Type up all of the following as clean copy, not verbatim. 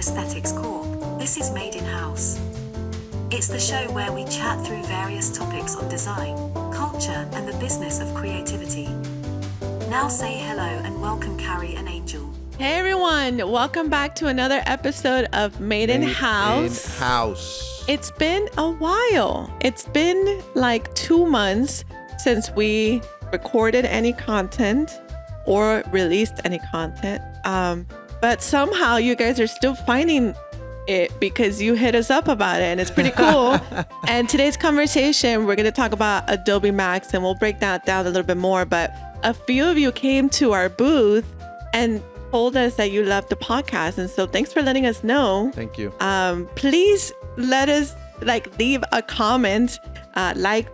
Aesthetics Corp. This is Made in-House. It's the show where we chat through various topics on design, culture, and the business of creativity. Now say hello and welcome Kary and Angel. Hey everyone, welcome back to another episode of Made in House. It's been a while. It's been like 2 months since we recorded any content or released any content. But somehow you guys are still finding it because you hit us up about it and it's pretty cool. And today's conversation, we're going to talk about Adobe MAX and we'll break that down a little bit more. But a few of you came to our booth and told us that you loved the podcast. And so thanks for letting us know. Thank you. Please let us leave a comment, like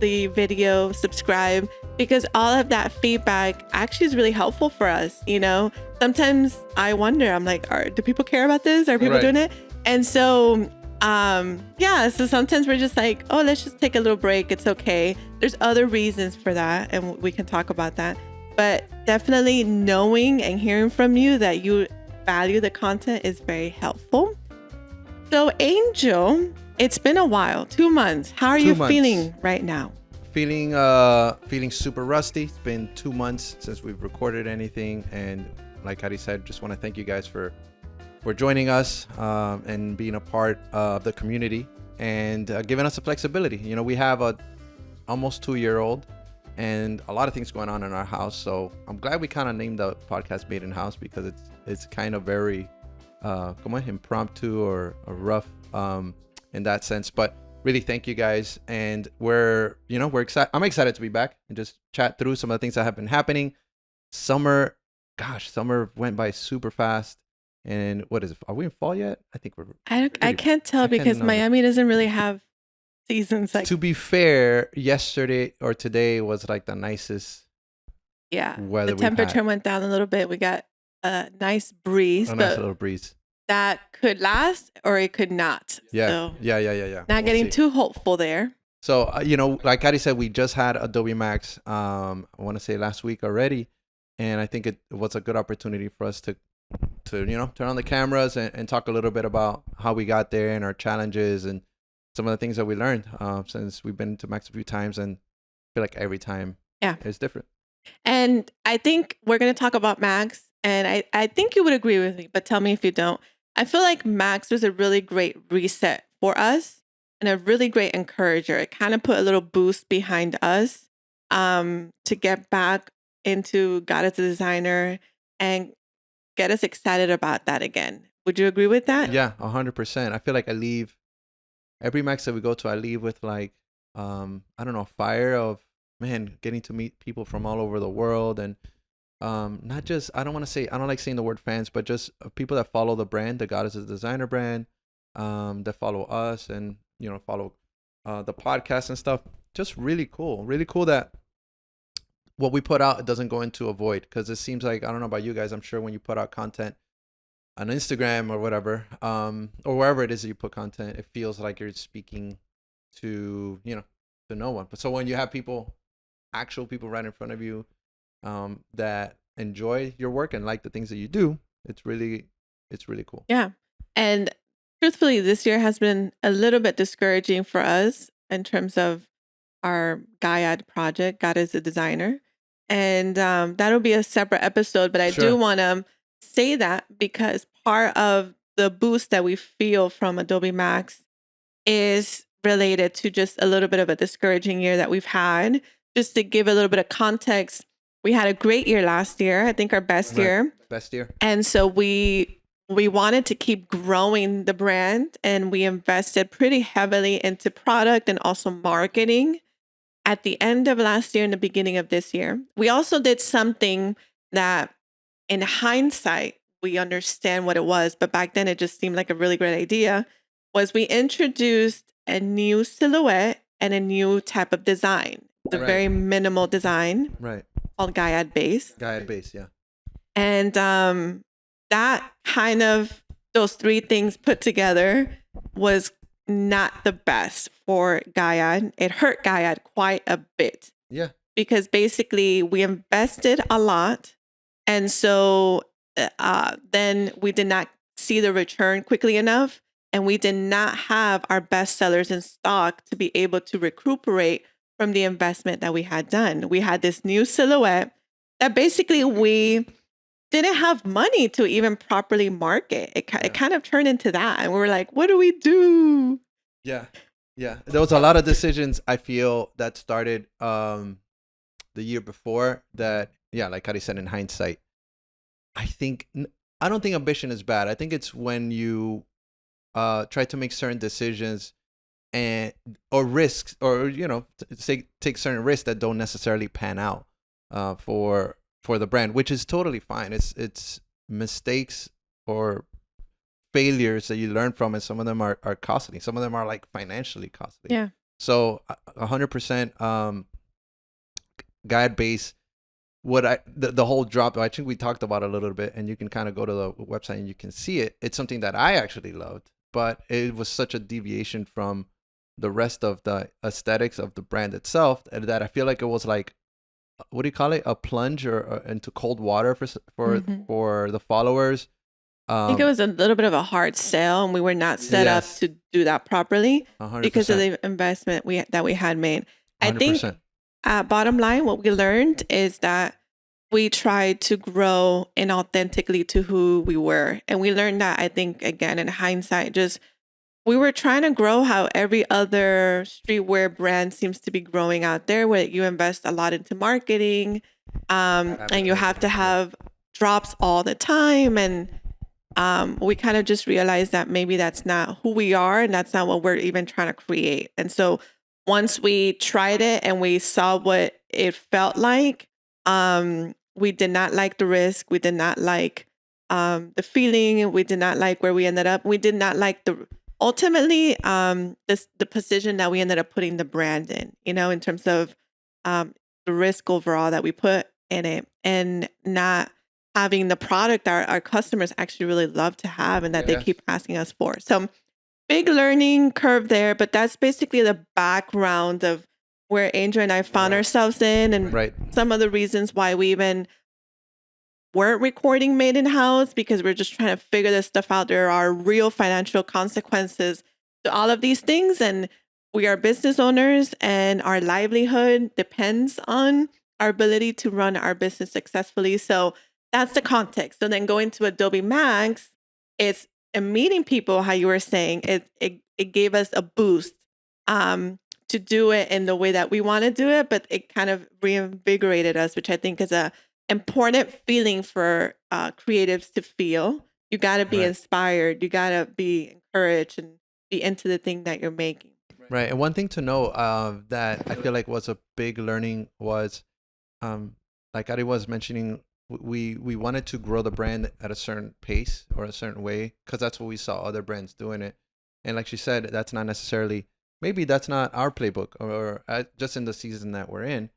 the video, subscribe, because all of that feedback actually is really helpful for us. You know, sometimes I wonder, I'm like, do people care about this? Are people doing it? And so, so sometimes we're just like, oh, let's just take a little break. It's okay. There's other reasons for that. And we can talk about that. But definitely knowing and hearing from you that you value the content is very helpful. So Angel, it's been a while, 2 months. How are you feeling right now? Feeling super rusty. It's been 2 months since we've recorded anything. And like Kary said, just want to thank you guys for joining us and being a part of the community and giving us the flexibility. You know, we have a almost 2-year-old and a lot of things going on in our house. So I'm glad we kind of named the podcast Made in House because it's kind of very impromptu or rough in that sense. But really thank you guys. And we're excited. I'm excited to be back and just chat through some of the things that have been happening. Summer went by super fast. And what is it? Are we in fall yet? I think we're. I can't tell because Miami doesn't really have seasons. To be fair, yesterday or today was like the nicest. Yeah, weather the temperature went down a little bit. We got a nice breeze. Nice little breeze. That could last or it could not. Yeah. So Yeah. Not getting too hopeful there. So, like Kary said, we just had Adobe MAX, I want to say last week already. And I think it was a good opportunity for us to turn on the cameras and talk a little bit about how we got there and our challenges and some of the things that we learned since we've been to MAX a few times. And I feel like every time it's different. And I think we're going to talk about MAX. And I think you would agree with me, but tell me if you don't. I feel like MAX was a really great reset for us and a really great encourager. It kind of put a little boost behind us to get back into God as a designer and get us excited about that again. Would you agree with that? Yeah, 100%. I feel like I leave every MAX that we go to, I leave with fire of, man, getting to meet people from all over the world and not just, I don't like saying the word fans, but just people that follow the brand, the God is a Designer brand, that follow us and, follow the podcast and stuff. Just really cool that what we put out, it doesn't go into a void because it seems like, I don't know about you guys, I'm sure when you put out content on Instagram or whatever, or wherever it is that you put content, it feels like you're speaking to, to no one. But so when you have actual people right in front of you, that enjoy your work and like the things that you do, it's really cool. Yeah. And truthfully, this year has been a little bit discouraging for us in terms of our GIAD project, God is a Designer. And that'll be a separate episode, but I do want to say that because part of the boost that we feel from Adobe MAX is related to just a little bit of a discouraging year that we've had. Just to give a little bit of context, we had a great year last year. I think our best year. Best year. And so we wanted to keep growing the brand and we invested pretty heavily into product and also marketing at the end of last year and the beginning of this year. We also did something that in hindsight, we understand what it was, but back then it just seemed like a really great idea, was we introduced a new silhouette and a new type of design. The very minimal design. Right. Called GIAD base. GIAD base, yeah. And that kind of, those three things put together was not the best for GIAD. It hurt GIAD quite a bit. Yeah. Because basically we invested a lot. And so then we did not see the return quickly enough. And we did not have our best sellers in stock to be able to recuperate from the investment that we had done. We had this new silhouette that basically we didn't have money to even properly market. It kind of turned into that. And we were like, what do we do? Yeah. Yeah. There was a lot of decisions I feel that started the year before that, yeah, like Kary said, in hindsight, I don't think ambition is bad. I think it's when you try to make certain decisions or risks, or take certain risks that don't necessarily pan out for the brand, which is totally fine. It's mistakes or failures that you learn from, and some of them are costly. Some of them are like financially costly. Yeah. So 100% guide base. The whole drop, I think we talked about it a little bit, and you can kind of go to the website and you can see it. It's something that I actually loved, but it was such a deviation from the rest of the aesthetics of the brand itself that I feel like it was like, what do you call it? A plunge or into cold water for the followers. I think it was a little bit of a hard sell, and we were not set up to do that properly 100%. because of the investment that we had made. 100%. I think bottom line, what we learned is that we tried to grow inauthentically to who we were. And we learned that, I think, again, in hindsight, we were trying to grow how every other streetwear brand seems to be growing out there, where you invest a lot into marketing, and you have to have drops all the time. And we kind of just realized that maybe that's not who we are, and that's not what we're even trying to create. And so once we tried it and we saw what it felt like, we did not like the risk. We did not like the feeling. We did not like where we ended up. We did not like ultimately the position that we ended up putting the brand in terms of the risk overall that we put in it, and not having the product our customers actually really love to have and that they keep asking us for. So big learning curve there, but that's basically the background of where Angel and I found ourselves in, and some of the reasons why we even weren't recording Made in House, because we're just trying to figure this stuff out. There are real financial consequences to all of these things, and we are business owners, and our livelihood depends on our ability to run our business successfully. So that's the context. So then going to Adobe MAX, it's meeting people, how you were saying, it gave us a boost to do it in the way that we want to do it, but it kind of reinvigorated us, which I think is a important feeling for creatives to feel. You got to be inspired. You got to be encouraged and be into the thing that you're making. Right. And one thing to know that I feel like was a big learning was, like Kary was mentioning, we wanted to grow the brand at a certain pace or a certain way, because that's what we saw other brands doing it. And like she said, that's not necessarily, maybe that's not our playbook, or just in the season that we're in.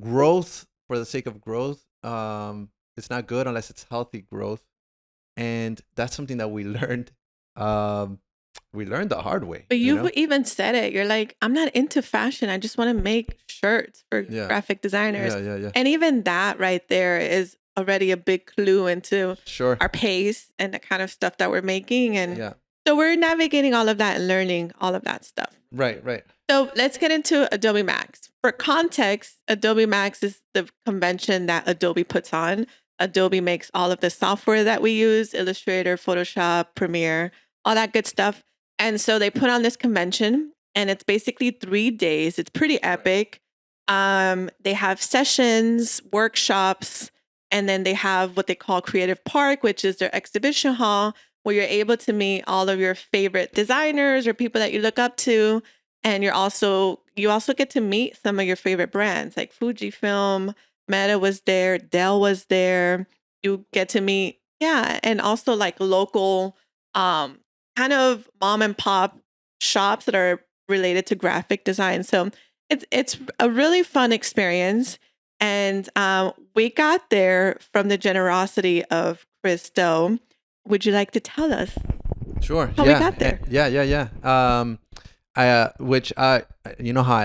Growth for the sake of growth, it's not good unless it's healthy growth. And that's something that we learned. We learned the hard way. But you even said it. You're like, I'm not into fashion. I just want to make shirts for graphic designers. Yeah. And even that right there is already a big clue into our pace and the kind of stuff that we're making. And so we're navigating all of that and learning all of that stuff. Right. So let's get into Adobe MAX. For context, Adobe MAX is the convention that Adobe puts on. Adobe makes all of the software that we use, Illustrator, Photoshop, Premiere, all that good stuff. And so they put on this convention, and it's basically 3 days. It's pretty epic. They have sessions, workshops, and then they have what they call Creative Park, which is their exhibition hall, where you're able to meet all of your favorite designers or people that you look up to. And you also get to meet some of your favorite brands, like Fujifilm, Meta was there, Dell was there. You get to meet, and also like local kind of mom and pop shops that are related to graphic design. So it's a really fun experience. And we got there from the generosity of Chris Doe. Would you like to tell us? Sure. How we got there? Which you know how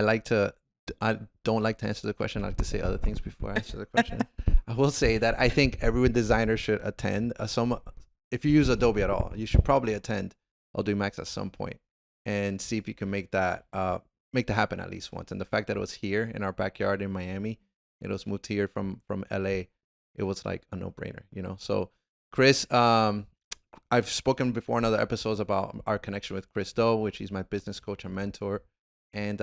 I don't like to answer the question. I like to say other things before I answer the question. I will say that I think every designer should attend if you use Adobe at all, you should probably attend Adobe MAX at some point and see if you can make that happen at least once. And the fact that it was here in our backyard in Miami, it was moved here from LA, it was like a no-brainer, you know. So Chris, I've spoken before in other episodes about our connection with Chris Doe, which he's my business coach and mentor, and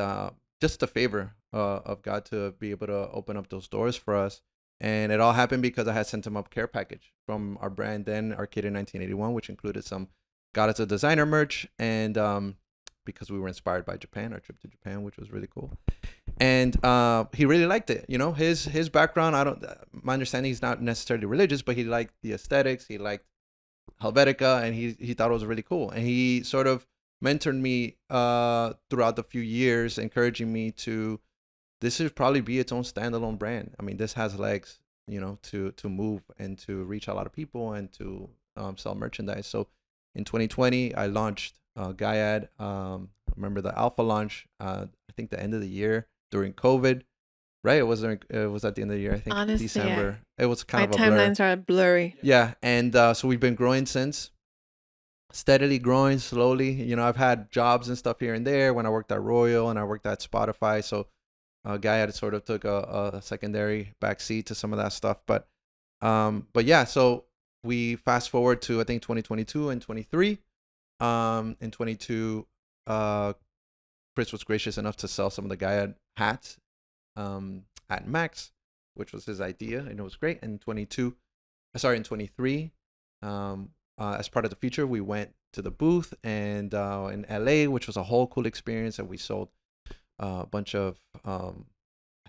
just a favor of God to be able to open up those doors for us. And it all happened because I had sent him a care package from our brand then, Arcade in 1981, which included some God as a Designer merch, and because we were inspired by Japan, our trip to Japan, which was really cool. And he really liked it. You know, his background, my understanding, he's not necessarily religious, but he liked the aesthetics. He liked Helvetica, and he thought it was really cool. And he sort of mentored me throughout the few years, encouraging me to, this should probably be its own standalone brand. I mean, this has legs, you know, to move and to reach a lot of people and to sell merchandise. So in 2020, I launched GIAD. Remember the alpha launch, I think the end of the year during COVID, right? It was at the end of the year, I think. Honestly, December. Yeah. It was kind My of a blur. timelines are blurry. Yeah, and so we've been growing since, steadily growing slowly. You know, I've had jobs and stuff here and there when I worked at Royal and I worked at Spotify. So GIAD sort of took a secondary backseat to some of that stuff. But yeah, so we fast forward to, I think, 2022 and 23. In 22, Chris was gracious enough to sell some of the GIAD hats at Max, which was his idea, and it was great. In 23, as part of the feature, we went to the booth and in LA, which was a whole cool experience, and we sold a bunch of I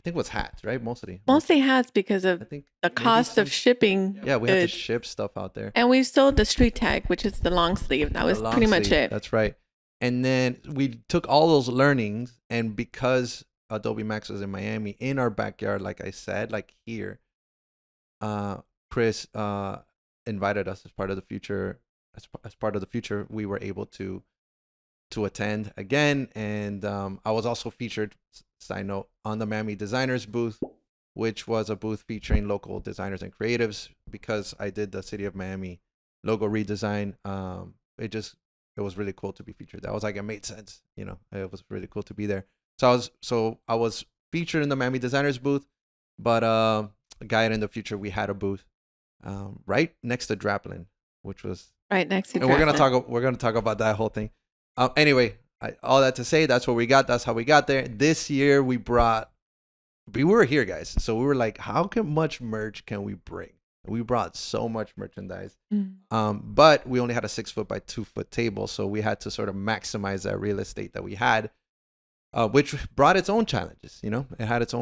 think it was hats, right? Mostly hats because of I think the cost of shipping. Yeah, we had to ship stuff out there. And we sold the street tag, which is the long sleeve. That was pretty much it. That's right. And then we took all those learnings, and because Adobe MAX was in Miami, in our backyard, like I said, like here, Chris invited us as part of the future. As part of the future, we were able to attend again, and I was also featured, side note, on the Miami Designers booth, which was a booth featuring local designers and creatives. Because I did the City of Miami logo redesign, it was really cool to be featured. That was like, it made sense, you know. It was really cool to be there. So I was featured in the Miami Designers booth, but GIAD in the future, we had a booth right next to Draplin, which was right next to Draplin. And we're gonna talk about that whole thing. Anyway, all that to say, that's what we got. That's how we got there. This year we were here, guys. So we were like, how much merch can we bring? We brought so much merchandise. But we only had a 6-foot by 2-foot table. So we had to sort of maximize that real estate that we had, which brought its own challenges. You know, it had its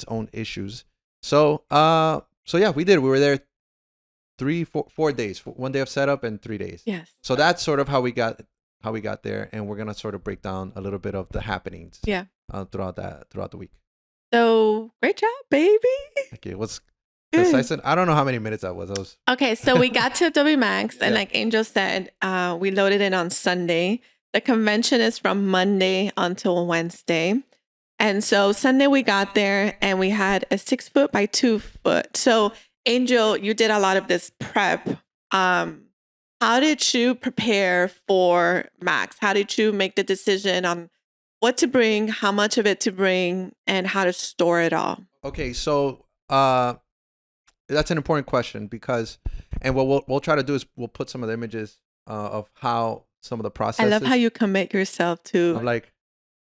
own issues. So yeah, we did. We were there 4 days, 1 day of setup and 3 days. Yes. So that's sort of how we got there, and we're gonna sort of break down a little bit of the happenings. Yeah. Throughout the week. So great job, baby. Okay, I don't know how many minutes that was. Okay, so we got to Adobe MAX, and like Angel said, we loaded in on Sunday. The convention is from Monday until Wednesday. And so Sunday we got there and we had a 6-foot by 2-foot. So Angel, you did a lot of this prep. How did you prepare for Max? How did you make the decision on what to bring, how much of it to bring, and how to store it all? Okay, so that's an important question because, and what we'll try to do is we'll put some of the images of how some of the processes. I love how you commit yourself to I'm like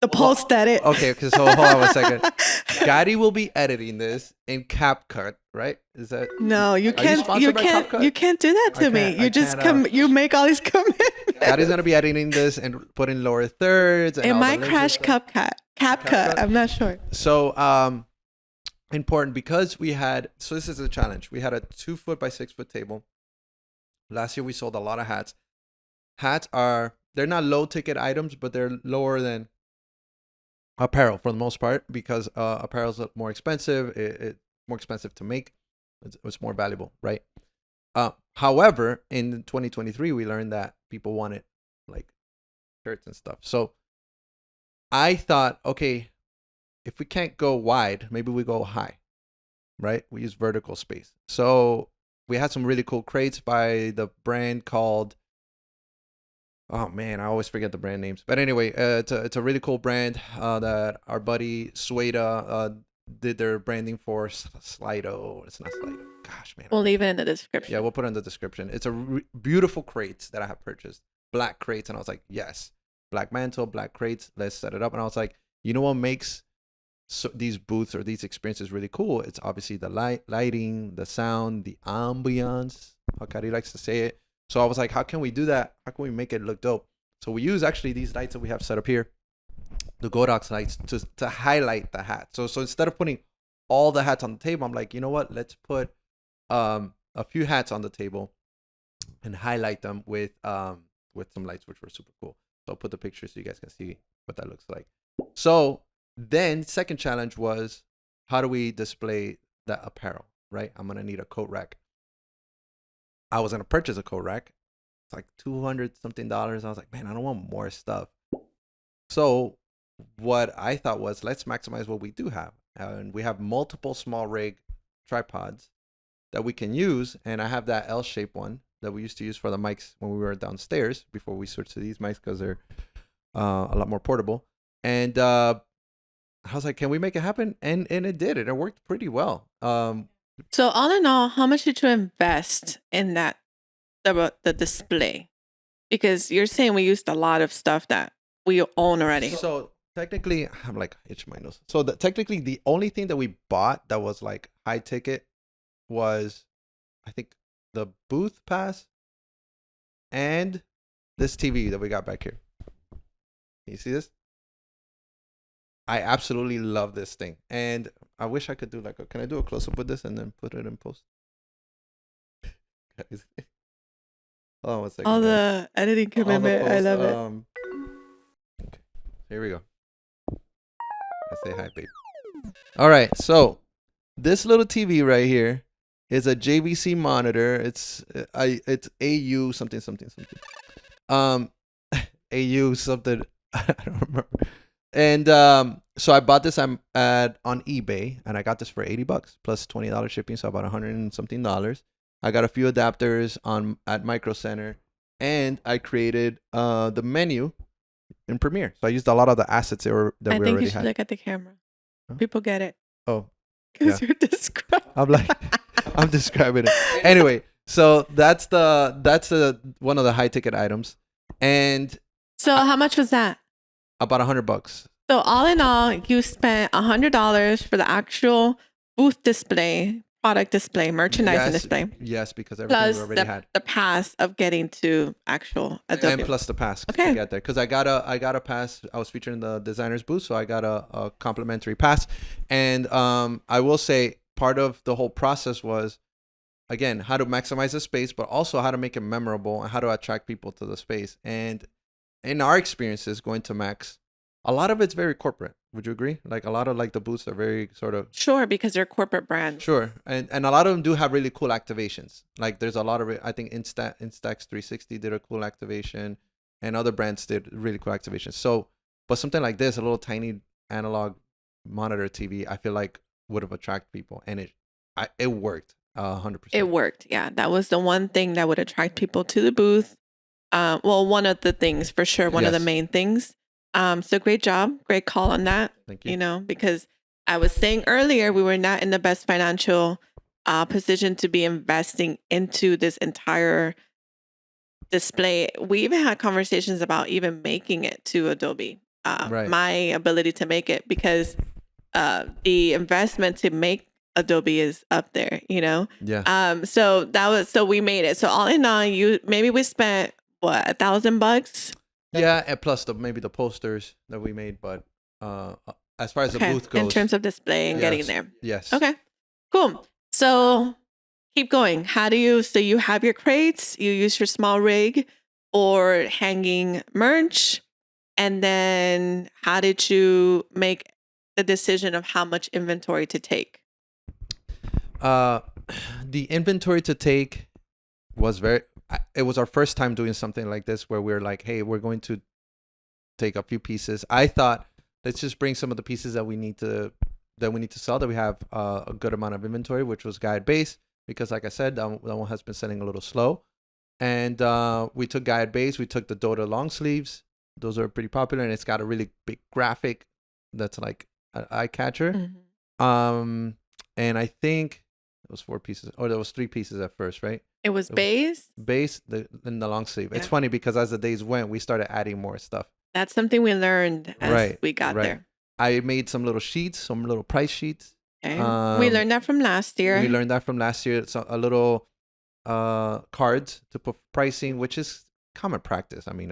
the post edit. Okay, so hold on a second. Kary will be editing this in CapCut, right? Is that no? You can't. You can't do that to me. You just You make all these comments. Kary's gonna be editing this and put in lower thirds. And it might crash CapCut. I'm not sure. So important because we had. So this is a challenge. We had a 2-foot by 6-foot table. Last year we sold a lot of hats. Hats they're not low ticket items, but they're lower than apparel for the most part because apparel is more expensive. It's more expensive to make. It's more valuable, right? However, in 2023, we learned that people wanted like shirts and stuff. So I thought, okay, if we can't go wide, maybe we go high, right? We use vertical space. So we had some really cool crates by the brand called, oh man, I always forget the brand names. But anyway, it's a really cool brand that our buddy Sueda did their branding for. Slido. It's not Slido. Gosh, man. We'll leave it in the description. Yeah, we'll put it in the description. It's a beautiful crates that I have purchased. Black crates. And I was like, yes. Black mantle, black crates. Let's set it up. And I was like, you know what makes these booths or these experiences really cool? It's obviously the lighting, the sound, the ambiance, how Kary likes to say it. So I was like, how can we do that? How can we make it look dope? So we use actually these lights that we have set up here, the Godox lights, to highlight the hat. So instead of putting all the hats on the table, I'm like, you know what? Let's put a few hats on the table and highlight them with some lights, which were super cool. So I'll put the picture so you guys can see what that looks like. So then second challenge was, how do we display that apparel, right? I'm going to need a coat rack. I was going to purchase a coat rack. It's like $200 something. I was like, man, I don't want more stuff. So what I thought was, let's maximize what we do have. And we have multiple small rig tripods that we can use. And I have that L-shaped one that we used to use for the mics when we were downstairs before we switched to these mics because they're a lot more portable. And I was like, can we make it happen? And it did. It worked pretty well. So all in all, how much did you invest in that, the display? Because you're saying we used a lot of stuff that we own already. So technically, I'm like itching my nose. So technically, the only thing that we bought that was like high ticket was, I think, the booth pass and this TV that we got back here. Can you see this? I absolutely love this thing, and I wish I could do like can I do a close up with this and then put it in post? Oh, 1 second. All the editing commitment, I love it. Okay, here we go. I say hi, babe. All right, so this little TV right here is a JVC Monitor. It's AU something. AU something. I don't remember. And so I bought this on eBay, and I got this for $80 plus $20 shipping, so about $100 and something. I got a few adapters at Micro Center, and I created the menu in Premiere. So I used a lot of the assets that we already had. I think you should look at the camera. Huh? People get it. Oh, because yeah. you're describing. I'm describing it. Anyway, so that's one of the high ticket items, and so how much was that? About $100. So all in all, you spent $100 for the actual booth display, product display, merchandising display. Yes, because everything plus we already had. The pass of getting to actual Adobe. And plus the pass to get there. Because I got a pass. I was featured in the designer's booth, so I got a complimentary pass. And I will say part of the whole process was, again, how to maximize the space, but also how to make it memorable and how to attract people to the space. And in our experiences going to Max, a lot of it's very corporate. Would you agree? Like a lot of like the booths are very sort of... Sure, because they're corporate brands. Sure. And a lot of them do have really cool activations. Like there's a lot of... I think Instax 360 did a cool activation, and other brands did really cool activations. So, but something like this, a little tiny analog monitor TV, I feel like would have attracted people. And it worked 100%. It worked. Yeah. That was the one thing that would attract people to the booth. Well, one of the things for sure, one of the main things. So great job. Great call on that. Thank you. You know, because I was saying earlier, we were not in the best financial position to be investing into this entire display. We even had conversations about even making it to Adobe. Right. My ability to make it, because the investment to make Adobe is up there, you know? Yeah. So we made it. So all in all, maybe we spent what, $1,000? Yeah, and plus maybe the posters that we made, but as far as the booth goes, in terms of display and getting there. Yes. Okay. Cool. So keep going. So you have your crates, you use your small rig or hanging merch, and then how did you make the decision of how much inventory to take? The inventory to take was it was our first time doing something like this where we're like, hey, we're going to take a few pieces. I thought, let's just bring some of the pieces that we need to sell, that we have a good amount of inventory, which was GIAD base. because, like I said, that one has been selling a little slow. And we took GIAD base. We took the Dota long sleeves. Those are pretty popular, and it's got a really big graphic that's like an eye catcher. And I think it was 4 pieces, or there was 3 pieces at first, right? It was base. Base, and the long sleeve. It's funny because as the days went, we started adding more stuff. That's something we learned as we got there. I made some little sheets, some little price sheets. Okay. We learned that from last year. It's a little cards to put pricing, which is common practice. I mean,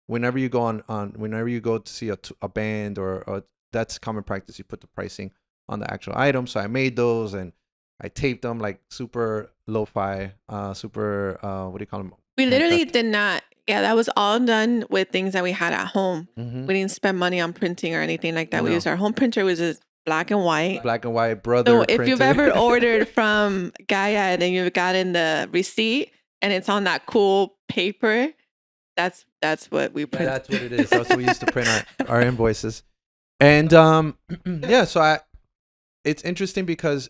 whenever you go whenever you go to see a band or that's common practice. You put the pricing on the actual item. So I made those and I taped them like super lo-fi, super what do you call them? We literally did not. Yeah, that was all done with things that we had at home. Mm-hmm. We didn't spend money on printing or anything like that. No. We used our home printer, which is black and white. Brother. So if you've ever ordered from GIAD and you've gotten the receipt and it's on that cool paper, that's what we print. That's what it is. That's what we used to print our invoices. And so it's interesting because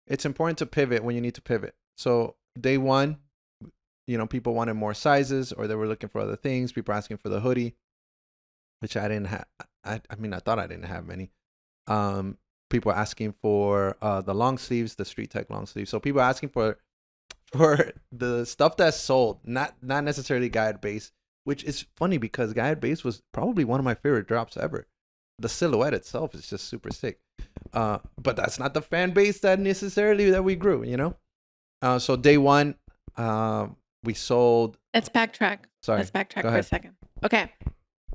it's important to pivot when you need to pivot. So day one, people wanted more sizes or they were looking for other things. People asking for the hoodie, which I didn't have. I thought I didn't have many. People asking for the long sleeves, the Street Tech long sleeves. So people asking for the stuff that's sold, not necessarily GIAD base, which is funny because GIAD base was probably one of my favorite drops ever. The silhouette itself is just super sick. But that's not the fan base that we grew, So day one, we sold. Let's backtrack. Sorry. Let's backtrack for a second. Okay.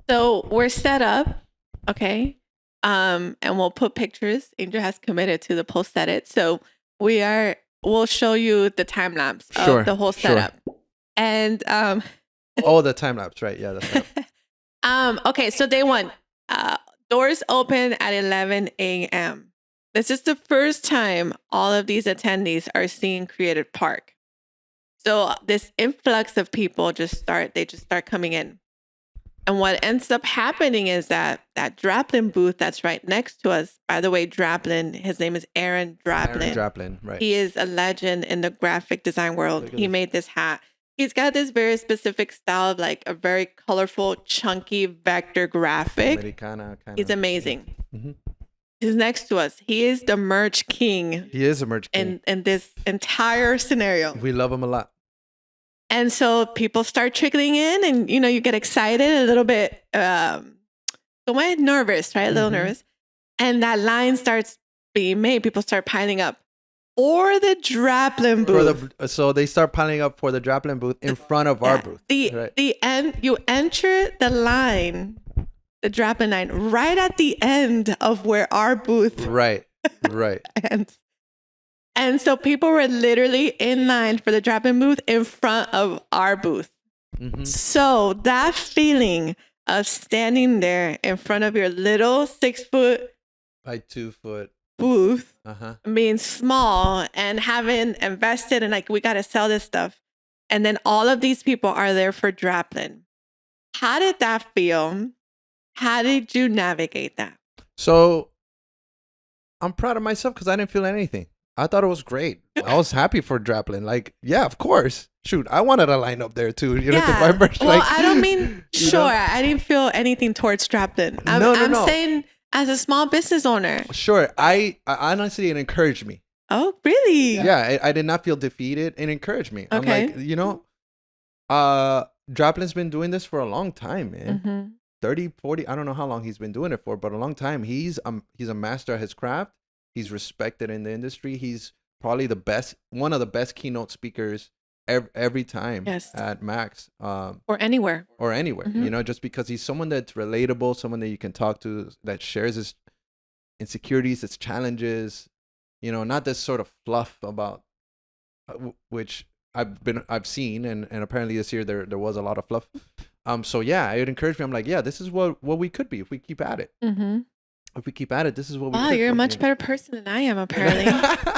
So we're set up. Okay. And we'll put pictures. Angel has committed to the post edit. So we'll show you the time lapse of the whole setup. Sure. And the time lapse, right? Yeah, that's right. Okay, so day one. Doors open at 11 a.m. This is the first time all of these attendees are seeing Creative Park. So this influx of people just start coming in. And what ends up happening is that Draplin booth that's right next to us, by the way, Draplin, his name is Aaron Draplin. Draplin, right. He is a legend in the graphic design world. He made this hat. He's got this very specific style of like a very colorful, chunky vector graphic. Americana kind of. He's amazing. Mm-hmm. He's next to us. He is the merch king. He is a merch king. In this entire scenario. We love him a lot. And so people start trickling in and, you get excited, a little bit nervous, right? A little nervous. And that line starts being made. People start piling up. Or the Draplin booth. So they start piling up for the Draplin booth in front of our booth. You enter the line, the Draplin line, right at the end of where our booth. Right. And so people were literally in line for the Draplin booth in front of our booth. Mm-hmm. So that feeling of standing there in front of your little 6 foot by 2 foot booth, being small and having invested in we got to sell this stuff. And then all of these people are there for Draplin. How did that feel? How did you navigate that? So I'm proud of myself because I didn't feel anything. I thought it was great. I was happy for Draplin. Yeah, of course. Shoot, I wanted to line up there too. To buy merch. Well, I don't mean sure. I didn't feel anything towards Draplin. I'm saying as a small business owner. Sure. I honestly, it encouraged me. Oh, really? Yeah, I did not feel defeated. It encouraged me. Okay. I'm like, Draplin's been doing this for a long time, man. Mm-hmm. 30, 40, I don't know how long he's been doing it for, but a long time. He's a master at his craft. He's respected in the industry. He's probably one of the best keynote speakers every time at Max. Or anywhere. Mm-hmm. Just because he's someone that's relatable, someone that you can talk to, that shares his insecurities, his challenges, not this sort of fluff about, which I've seen, and apparently this year there was a lot of fluff. So yeah, it encouraged me. I'm like, yeah, this is what we could be if we keep at it. Mm-hmm. If we keep at it, this is what we. Wow, you're a much better person than I am, apparently.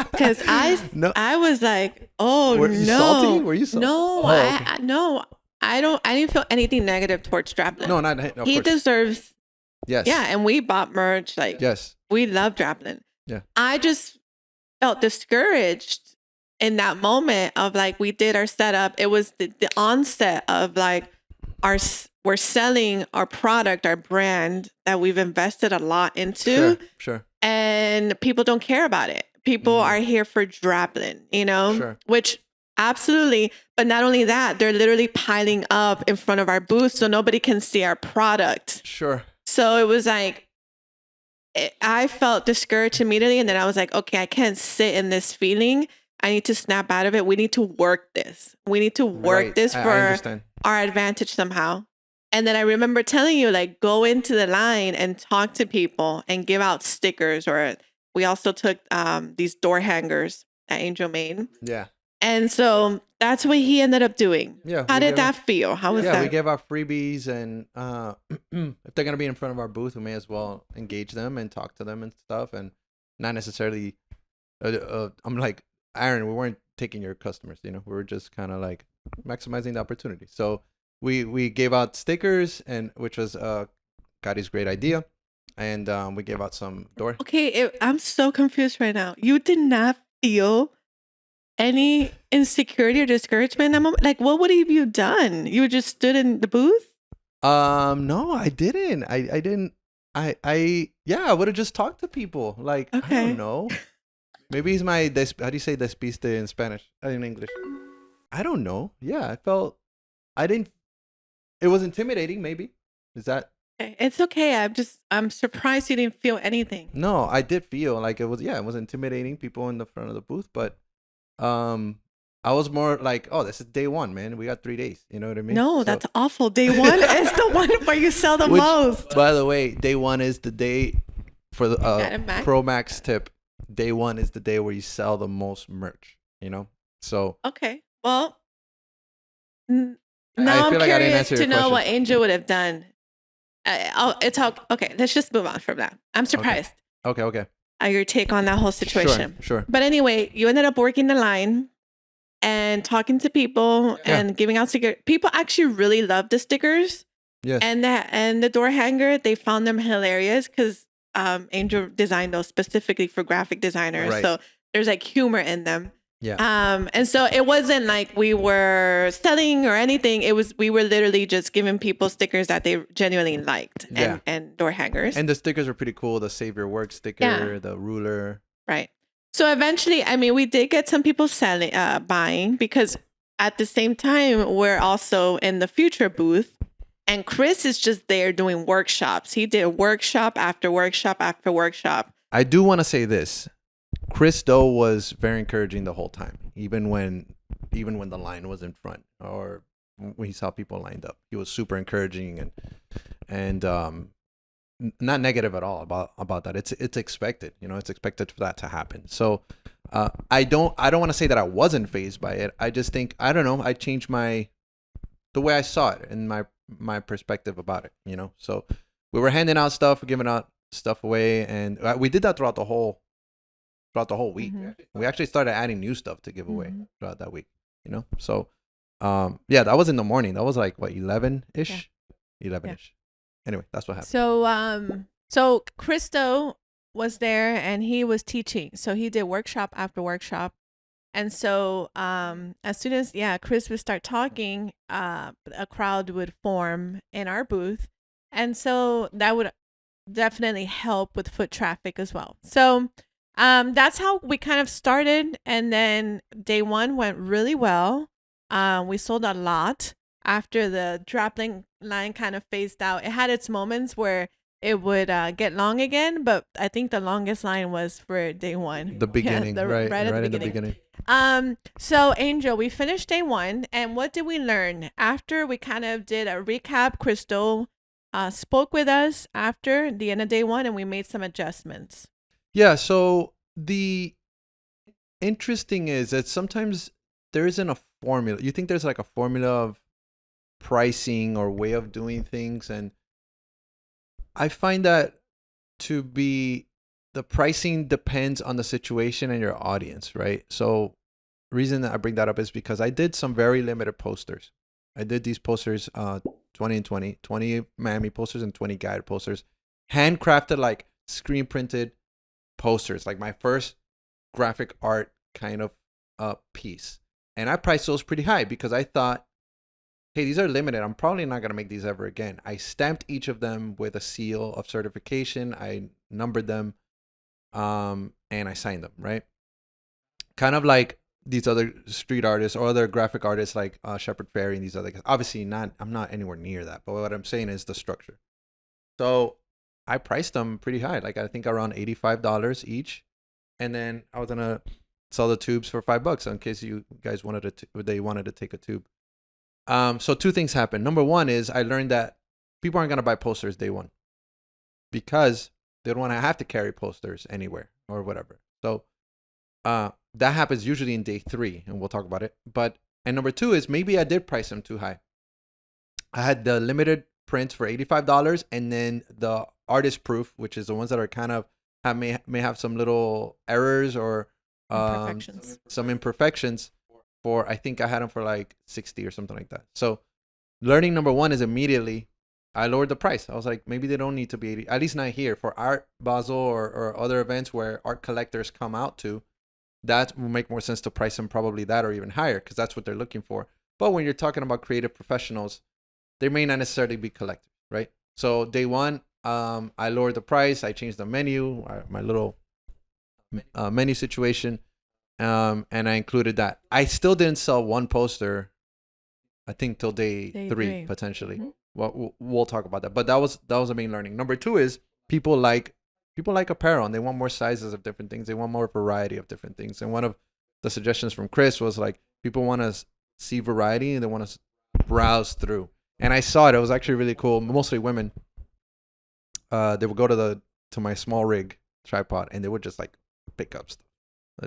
Because I was like, oh, Were you salty? Were you salty? No, I didn't feel anything negative towards Draplin. No, not he course. Deserves. Yes. Yeah, and we bought merch. Yes. We love Draplin. Yeah. I just felt discouraged in that moment of like, we did our setup. It was the onset of like we're selling our product, our brand that we've invested a lot into, Sure. and people don't care about it. People are here for Draplin, Sure. which absolutely. But not only that, they're literally piling up in front of our booth so nobody can see our product. Sure. So it was like, I felt discouraged immediately. And then I was like, okay, I can't sit in this feeling. I need to snap out of it. We need to work this. We need to work Right. this I for understand. our advantage somehow. And then I remember telling you, like, go into the line and talk to people and give out stickers. Or we also took these door hangers that Angel made. Yeah. And so that's what he ended up doing. Yeah. How did that feel? How was that? We gave out freebies, and if they're gonna be in front of our booth, we may as well engage them and talk to them and stuff, and not necessarily. I'm like, Aaron, we weren't taking your customers. We were just kind of like maximizing the opportunity. So we gave out stickers, and which was Kary's great idea, and we gave out some door. Okay, I'm so confused right now. You did not feel any insecurity or discouragement in that moment? Like, what would have you done? You just stood in the booth? No, I didn't. I didn't. I would have just talked to people. Like, I Okay. don't know. Maybe he's my how do you say despiste in Spanish? In English. I don't know. Yeah, I didn't. It was intimidating. Maybe is that? Okay, it's okay. I'm surprised you didn't feel anything. No, I did feel like it was. Yeah, it was intimidating. People in the front of the booth, but I was more like, oh, this is day one, man. We got 3 days. You know what I mean? No, So- that's awful. Day one is the one where you sell the Which, most. by the way, day one is the day for the Got it, Max? Pro Max tip. Day one is the day where you sell the most merch. So Okay. Well, I now I'm feel like I didn't curious answer to your know question. what Angel would have done. Okay. Let's just move on from that. I'm surprised okay. at your take on that whole situation. Sure. But anyway, you ended up working the line and talking to people Yeah. and giving out stickers. People actually really loved the stickers Yes. and the door hanger. They found them hilarious because Angel designed those specifically for graphic designers. Right. So there's like humor in them. Yeah. And so it wasn't like we were selling or anything. We were literally just giving people stickers that they genuinely liked Yeah. and door hangers. And the stickers were pretty cool. The Save Your Work sticker, Yeah. the ruler. Right. So eventually, I mean, we did get some people buying because at the same time, we're also in the future booth and Chris is just there doing workshops. He did workshop after workshop after workshop. I do want to say this. Chris though was very encouraging the whole time, even when the line was in front or when he saw people lined up. He was super encouraging and not negative at all about that. It's expected, it's expected for that to happen. So I don't want to say that I wasn't fazed by it. I just think, I don't know, I changed the way I saw it and my perspective about it, So we were handing out stuff, giving out stuff away, and we did that throughout the whole week. Mhm. We actually started adding new stuff to give away throughout that week, So yeah, that was in the morning. That was like what, 11-ish? 11-ish. Anyway, that's what happened. So Christo was there and he was teaching. So he did workshop after workshop. And so as soon as Chris would start talking, a crowd would form in our booth. And so that would definitely help with foot traffic as well. So that's how we kind of started. And then day one went really well. We sold a lot after the Draplin line kind of phased out. It had its moments where it would get long again, but I think the longest line was for day one. The beginning, right at in the beginning. So Angel, we finished day one, and what did we learn after we kind of did a recap? Crystal spoke with us after the end of day one, and we made some adjustments. Yeah, so the interesting is that sometimes there isn't a formula. You think there's like a formula of pricing or way of doing things, and I find that to be the pricing depends on the situation and your audience, right? So reason that I bring that up is because I did some very limited posters. I did these posters 20 and 20 Miami posters and 20 GIAD posters, handcrafted, like screen printed posters, like my first graphic art kind of piece. And I priced those pretty high because I thought, hey, these are limited. I'm probably not going to make these ever again. I stamped each of them with a seal of certification. I numbered them, and I signed them, right? Kind of like these other street artists or other graphic artists like Shepard Fairey and these other guys. Obviously, I'm not anywhere near that. But what I'm saying is the structure. So I priced them pretty high, like I think around $85 each. And then I was going to sell the tubes for $5 in case you guys wanted to take a tube. So two things happened. Number one is I learned that people aren't going to buy posters day one because they don't want to have to carry posters anywhere or whatever. So that happens usually in day 3, and we'll talk about it. And number two is maybe I did price them too high. I had the limited prints for $85 and then the artist proof, which is the ones that are kind of may have some little errors or some imperfections. For I think I had them for like 60 or something like that. So learning number one is immediately I lowered the price. I was like, maybe they don't need to be 80, at least not here. For Art Basel or other events where art collectors come out to, that will make more sense to price them probably that or even higher because that's what they're looking for. But when you're talking about creative professionals, they may not necessarily be collectors, right? So day one, I lowered the price. I changed the menu, my little menu situation. And I included that. I still didn't sell one poster, I think, till day three potentially. Mm-hmm. Well, we'll talk about that. But that was the main learning. Number two is people like apparel and they want more sizes of different things. They want more variety of different things. And one of the suggestions from Chris was like people want to see variety and they want to browse through. And I saw it. It was actually really cool. Mostly women. They would go to my small rig tripod and they would just like pick up stuff.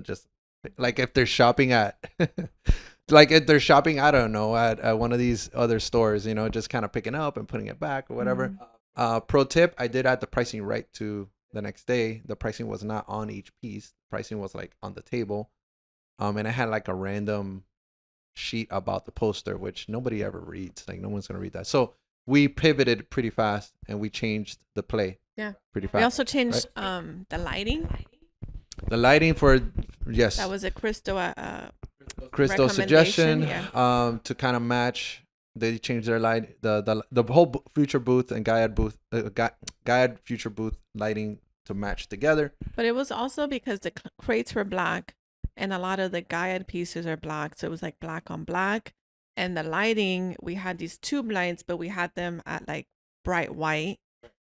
Just like if they're shopping at I don't know, at one of these other stores, just kind of picking up and putting it back or whatever. Mm-hmm. Pro tip, I did add the pricing right to the next day. The pricing was not on each piece. The pricing was like on the table. And I had like a random sheet about the poster, which nobody ever reads. Like no one's going to read that. So we pivoted pretty fast and we changed the play. Yeah. Pretty fast. We also changed the lighting. The lighting for, yes. That was a Crystal suggestion, yeah. To kind of match. They changed their light, the whole future booth and GIAD booth, GIAD future booth lighting to match together. But it was also because the crates were black and a lot of the GIAD pieces are black. So it was like black on black. And the lighting, we had these tube lights, but we had them at like bright white.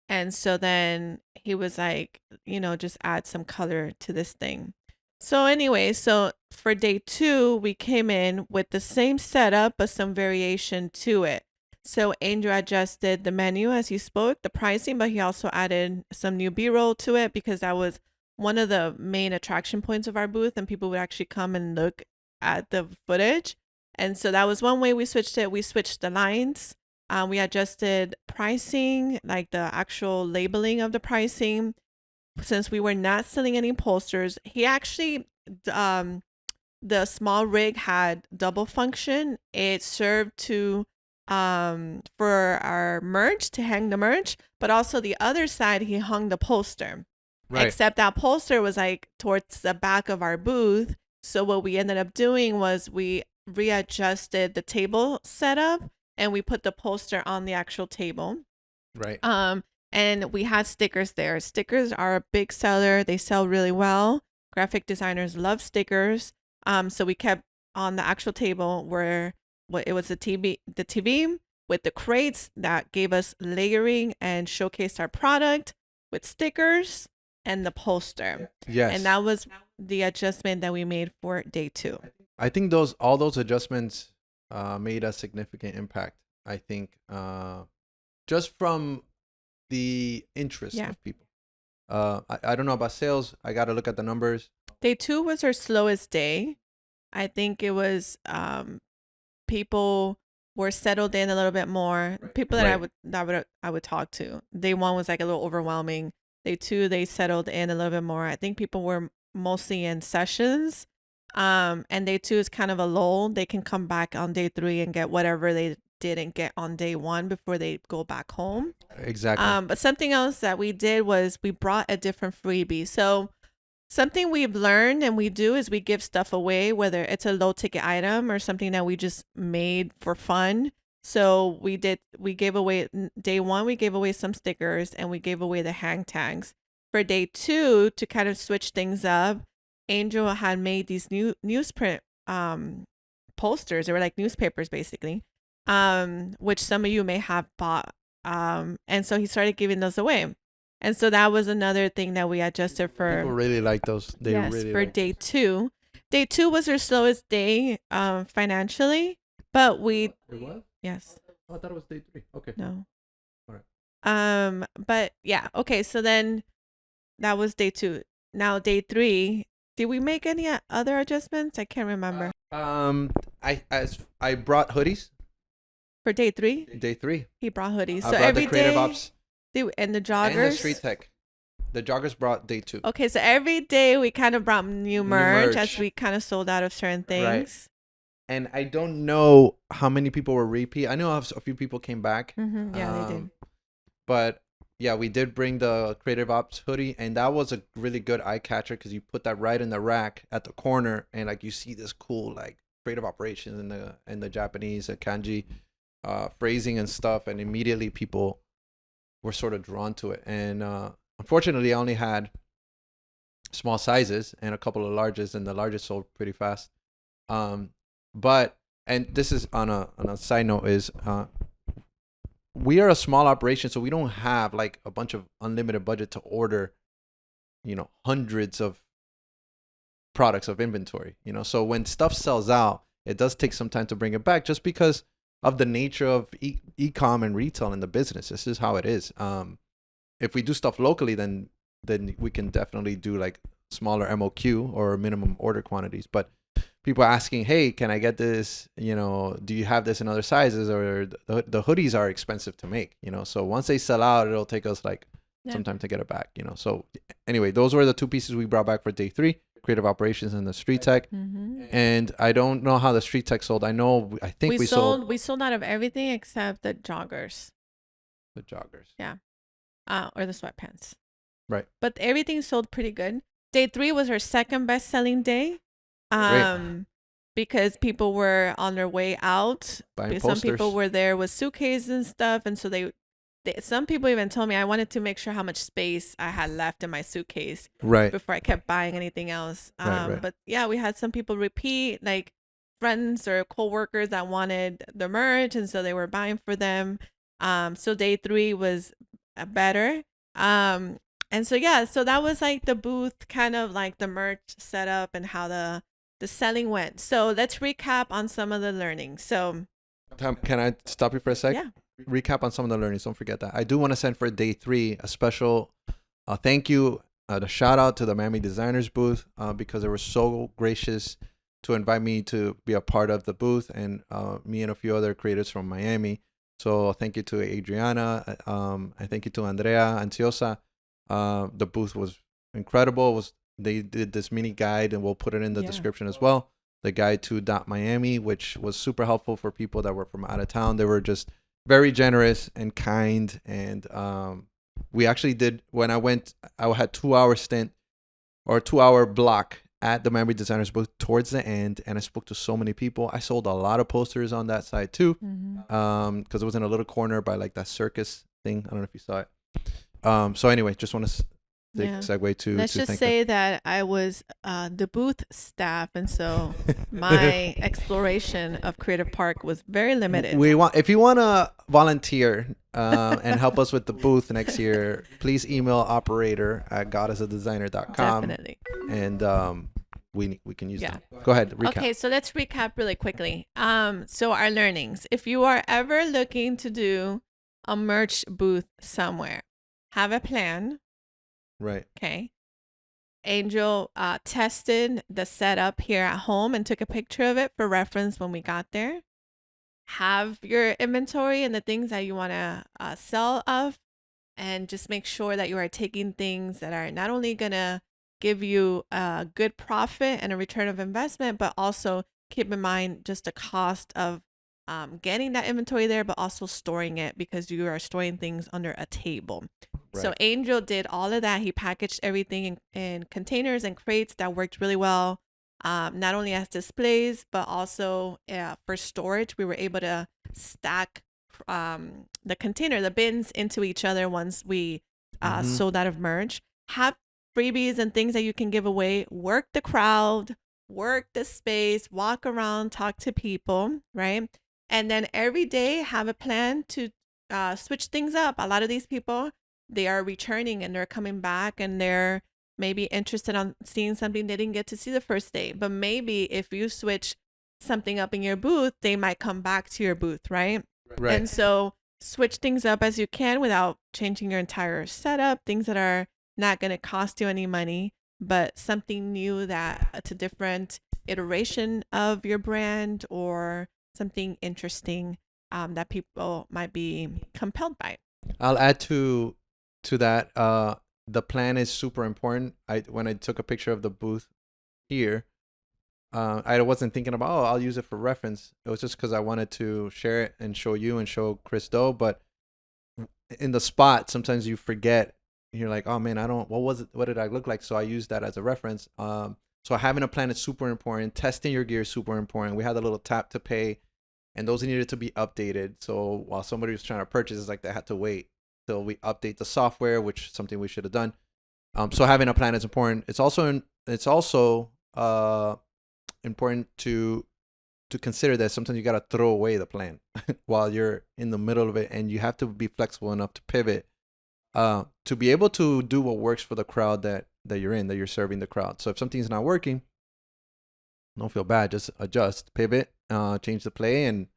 And so then he was like, just add some color to this thing. So anyway, so for day 2, we came in with the same setup, but some variation to it. So Andrew adjusted the menu as he spoke, the pricing, but he also added some new B-roll to it because that was one of the main attraction points of our booth and people would actually come and look at the footage. And so that was one way we switched it. We switched the lines. We adjusted pricing, like the actual labeling of the pricing. Since we were not selling any posters, he actually, the small rig had double function. It served to, for our merch, to hang the merch, but also the other side, he hung the poster. Right. Except that poster was like towards the back of our booth. So what we ended up doing was we readjusted the table setup and we put the poster on the actual table. Right. And we had stickers there. Stickers are a big seller. They sell really well. Graphic designers love stickers. So we kept on the actual table where it was the TV with the crates that gave us layering and showcased our product with stickers and the poster. Yes. And that was the adjustment that we made for day 2. I think all those adjustments made a significant impact. I think just from the interest of people. I don't know about sales. I got to look at the numbers. Day 2 was our slowest day. I think it was people were settled in a little bit more. People that I would talk to. Day 1 was like a little overwhelming. Day 2 they settled in a little bit more. I think people were mostly in sessions. And day 2 is kind of a lull. They can come back on day 3 and get whatever they didn't get on day 1 before they go back home. Exactly. But something else that we did was we brought a different freebie. So something we've learned and we do is we give stuff away, whether it's a low ticket item or something that we just made for fun. So we gave away day one, we gave away some stickers and we gave away the hang tags. For day two, to kind of switch things up, Angel had made these new newsprint posters. They were like newspapers basically, which some of you may have bought. And so he started giving those away. And so that was another thing that we adjusted for. People really like those. They yes, really for like day two. Day two was our slowest day financially, but we It was? yes. Oh, I thought it was day 3. Okay. No. All right. But yeah, okay, so then that was day 2. Now day 3, did we make any other adjustments? I can't remember. I brought hoodies. For day 3, Day 3. he brought hoodies. I So brought every the creative day, ops and the and joggers. the street tech. The joggers brought day 2. Okay, so every day we kind of brought new merch as merch. we kind of sold out of certain things. Right. And I don't know how many people were repeat. I know a few people came back. Yeah, they did. But yeah, we did bring the creative ops hoodie, and that was a really good eye catcher because you put that right in the rack at the corner, and like you see this cool like creative operations in the Japanese kanji phrasing and stuff, and immediately people were sort of drawn to it. And unfortunately, I only had small sizes and a couple of larges, and the largest sold pretty fast. But and this is on a side note is we are a small operation, so we don't have like a bunch of unlimited budget to order, hundreds of products of inventory, so when stuff sells out, it does take some time to bring it back just because of the nature of e-com and retail in the business. This is how it is. If we do stuff locally, then we can definitely do like smaller MOQ or minimum order quantities. But people are asking, hey, can I get this? Do you have this in other sizes? Or the hoodies are expensive to make, so once they sell out, it'll take us like some time to get it back, So anyway, those were the 2 pieces we brought back for day 3, creative operations and the street tech. And I don't know how the street tech sold. I think we sold out of everything except the joggers. the joggers. Yeah. Or the sweatpants. Right. But everything sold pretty good. Day 3 was our second best selling day. Because people were on their way out. Buying Some posters. people were there with suitcases and stuff, and so they some people even told me I wanted to make sure how much space I had left in my suitcase Right. before I kept buying anything else. Right. But yeah, we had some people repeat, like friends or co-workers that wanted the merch, and so they were buying for them. So day 3 was better. And so yeah, so that was like the booth, kind of like the merch setup and how the selling went. So let's recap on some of the learning. So Can I stop you for a sec? Yeah. Recap on some of the learnings. Don't forget that. I do want to send for day 3 a special thank you, the shout out to the Miami Designers booth because they were so gracious to invite me to be a part of the booth, and me and a few other creators from Miami. So thank you to Adriana. And thank you to Andrea Antiosa. The booth was incredible. They did this mini guide, and we'll put it in the description as well. The guide to Miami, which was super helpful for people that were from out of town. They were just very generous and kind. And we actually did, when I went, I had 2-hour stint or 2-hour block at the Miami Designers booth towards the end, and I spoke to so many people. I sold a lot of posters on that side too, because it was in a little corner by like that circus thing. I don't know if you saw it. So anyway, just want to segue to let's just thank say that I was the booth staff, and so my exploration of Creative Park was very limited. If you want to volunteer and help us with the booth next year, please email operator@goddessadesigner.com. Definitely. And we can use them. Go ahead, recap. Okay, so let's recap really quickly. So our learnings. If you are ever looking to do a merch booth somewhere, have a plan. Right. Okay. Angel tested the setup here at home and took a picture of it for reference when we got there. Have your inventory and the things that you want to sell of, and just make sure that you are taking things that are not only going to give you a good profit and a return of investment, but also keep in mind just the cost of getting that inventory there, but also storing it, because you are storing things under a table. So Right. Angel did all of that. He packaged everything in containers and crates that worked really well. Not only as displays, but also for storage. We were able to stack the container, the bins into each other once we Mhm. sold out of merch. Have freebies and things that you can give away. Work the crowd, work the space, walk around, talk to people, right? And then every day have a plan to switch things up. A lot of these people, they are returning and they're coming back and they're maybe interested on seeing something they didn't get to see the first day. But maybe if you switch something up in your booth, they might come back to your booth, right? Right. And so switch things up as you can without changing your entire setup, things that are not going to cost you any money, but something new that it's a different iteration of your brand or something interesting that people might be compelled by. I'll add to that. The plan is super important. When I took a picture of the booth here, I wasn't thinking about, oh, I'll use it for reference. It was just because I wanted to share it and show you and show Chris Doe. But in the spot, sometimes you forget. You're like, oh man, what was it? What did I look like? So I use that as a reference. So having a plan is super important. Testing your gear is super important. We had a little tap to pay, and those needed to be updated. So while somebody was trying to purchase, it's like they had to wait till we update the software, which is something we should have done. So having a plan is important. It's also important to consider that sometimes you got to throw away the plan while you're in the middle of it, and you have to be flexible enough to pivot to be able to do what works for the crowd that you're in, that you're serving the crowd. So if something's not working, don't feel bad. Just adjust, pivot, change the play. And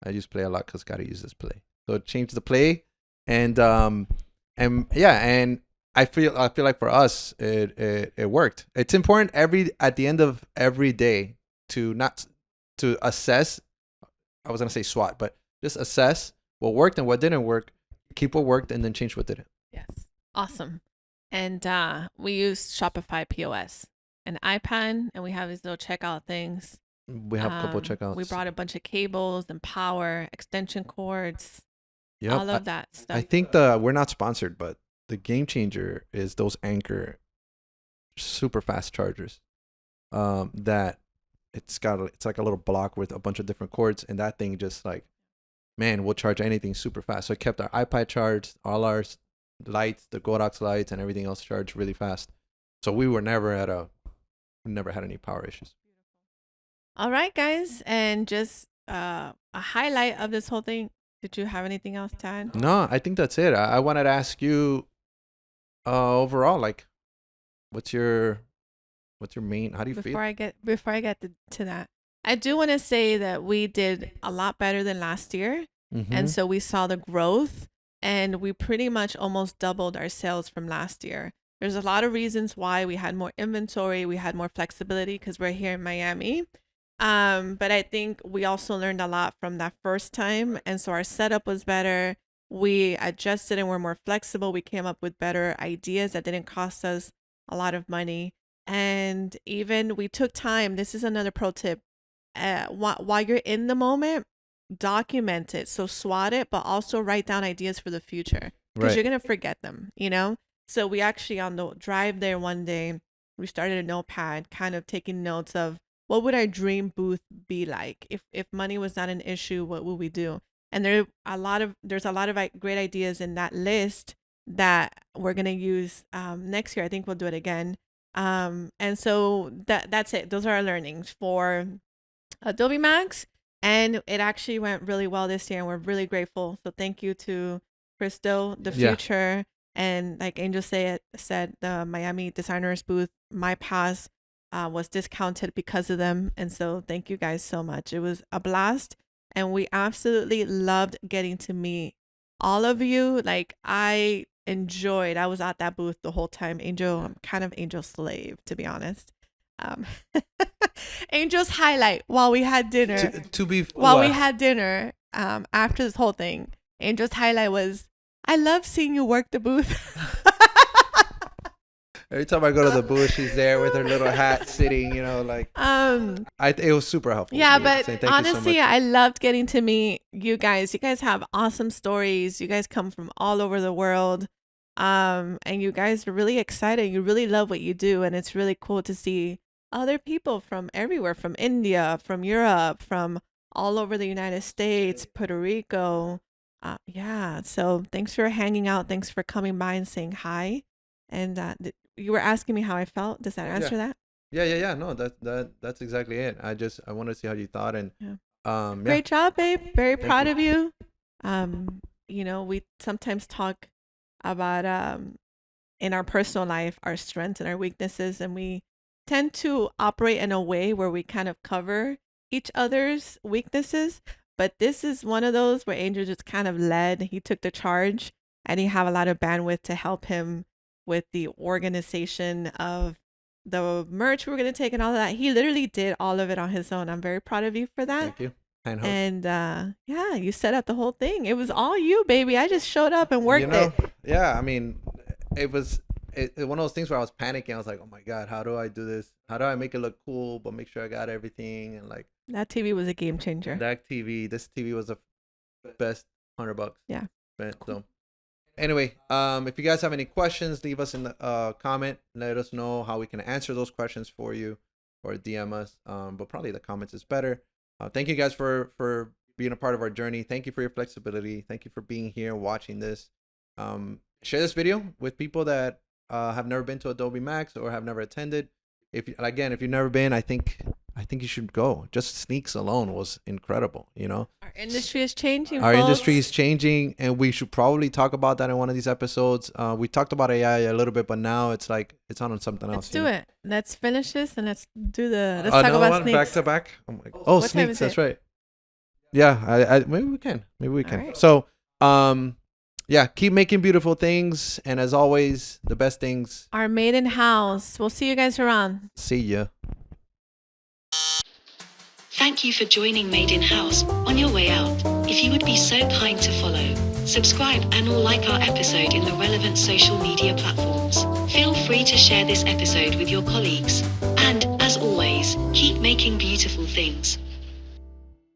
I use play a lot because got to use this play. So change the play, and yeah, and I feel like for us it worked. It's important at the end of every day to assess. I was gonna say SWOT, but just assess what worked and what didn't work. Keep what worked and then change what didn't. Yes. Awesome. And we use Shopify POS, an iPad, and we have these little checkout things. We have a couple of checkouts. We brought a bunch of cables and power, extension cords, Yep. all of that stuff. I think we're not sponsored, but the game changer is those Anchor super fast chargers. That it's like a little block with a bunch of different cords, and that thing just like, man, we'll charge anything super fast. So I kept our iPad charged, all our lights, the Godox lights, and everything else charged really fast. So we never had any power issues. All right, guys, and just a highlight of this whole thing. Did you have anything else to add? No, I think that's it. I wanted to ask you, overall, like, what's your main? How do you feel? Before I get to that, I do want to say that we did a lot better than last year, and so we saw the growth, and we pretty much almost doubled our sales from last year. There's a lot of reasons why. We had more inventory, we had more flexibility because we're here in Miami. But I think we also learned a lot from that first time. And so our setup was better. We adjusted and were more flexible. We came up with better ideas that didn't cost us a lot of money. And even we took time. This is another pro tip. While you're in the moment, document it. So SWOT it, but also write down ideas for the future because you're going to forget them, you know? So we actually, on the drive there one day, we started a notepad kind of taking notes of, what would our dream booth be like? If money was not an issue, what would we do? And there's a lot of great ideas in that list that we're gonna use next year. I think we'll do it again. And so that's it. Those are our learnings for Adobe MAX, and it actually went really well this year, and we're really grateful. So thank you to Chris Doe, the future, and like Angel said, the Miami designers booth, my pass. Was discounted because of them. And so thank you guys so much. It was a blast. And we absolutely loved getting to meet all of you. Like I was at that booth the whole time. I'm kind of Angel's slave, to be honest. Angel's highlight while we had dinner. We had dinner after this whole thing, Angel's highlight was, I love seeing you work the booth. Every time I go to the booth, she's there with her little hat, sitting, like. It was super helpful. Yeah, but honestly, I loved getting to meet you guys. You guys have awesome stories. You guys come from all over the world. And you guys are really excited. You really love what you do. And it's really cool to see other people from everywhere, from India, from Europe, from all over the United States, Puerto Rico. Yeah. So thanks for hanging out. Thanks for coming by and saying hi. And you were asking me how I felt. Does that answer that? Yeah. No, that's exactly it. I wanted to see how you thought, and yeah. Great job, babe. Very proud of you. We sometimes talk about in our personal life our strengths and our weaknesses, and we tend to operate in a way where we kind of cover each other's weaknesses. But this is one of those where Angel just kind of led. He took the charge, and he have a lot of bandwidth to help him with the organization of the merch we're going to take and all of that. He literally did all of it on his own. I'm very proud of you for that. Thank you. And yeah, you set up the whole thing. It was all you, baby. I just showed up and worked it. Yeah, I mean, it was one of those things where I was panicking. I was like, oh my God, how do I do this? How do I make it look cool, but make sure I got everything? And like, that TV was a game changer. This TV was the best $100. Yeah. Spent. Cool. So anyway, if you guys have any questions, leave us in the comment. Let us know how we can answer those questions for you, or DM us. But probably the comments is better. Thank you guys for being a part of our journey. Thank you for your flexibility. Thank you for being here, watching this. Share this video with people that have never been to Adobe Max or have never attended. If you've never been, I think you should go. Just Sneaks alone was incredible. Our industry is changing. Our industry is changing, and we should probably talk about that in one of these episodes. We talked about AI a little bit, but now it's like it's on something else. Let's do it. Let's finish this and let's talk about Sneaks. Back to back. Oh, Sneaks. That's right. Yeah, maybe we can. Right. So, yeah, keep making beautiful things, and as always, the best things are made in house. We'll see you guys around. See ya. Thank you for joining Made in House on your way out. If you would be so kind to follow, subscribe, and or like our episode in the relevant social media platforms. Feel free to share this episode with your colleagues.